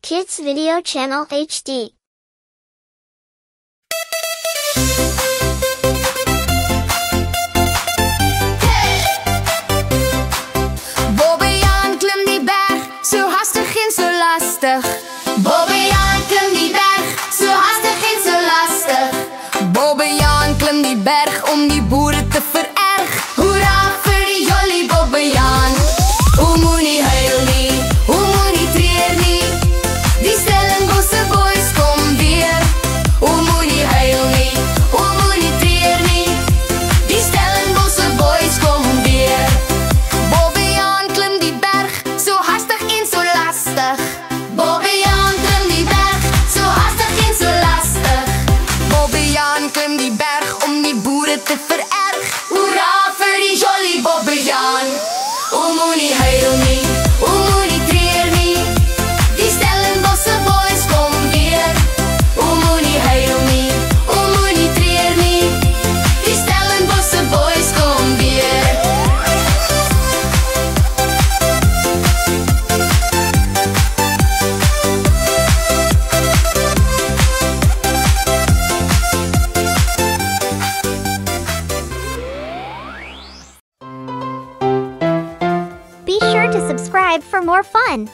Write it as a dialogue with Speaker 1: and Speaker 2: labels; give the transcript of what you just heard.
Speaker 1: Kids Video Channel HD.
Speaker 2: Bobbejaan klim die berg, so hastig en so lastig. Bobbejaan klim die berg, so hastig en so lastig. Bobbejaan klim die berg om die boere te vererg. Hoera vir die jolly Bobbejaan. O moenie huil nie, o moenie treur nie. Die Stellenbosse boys kom weer. O moenie huil nie, o moenie treur nie. Die Stellenbosse boys kom weer. Bobbejaan klim die berg, so hastig en so lastig. Bobbejaan klim die berg, so hastig en so lastig. Bobbejaan klim die berg om die boere te vererg. Hoera vir die jolly Bobbejaan. O moenie huil nie, o moenie treur nie. Die Stellenbosse boys kom weer. O moenie huil nie, o moenie treur nie. Die Stellenbosse boys kom weer.
Speaker 1: Be sure to subscribe for more fun.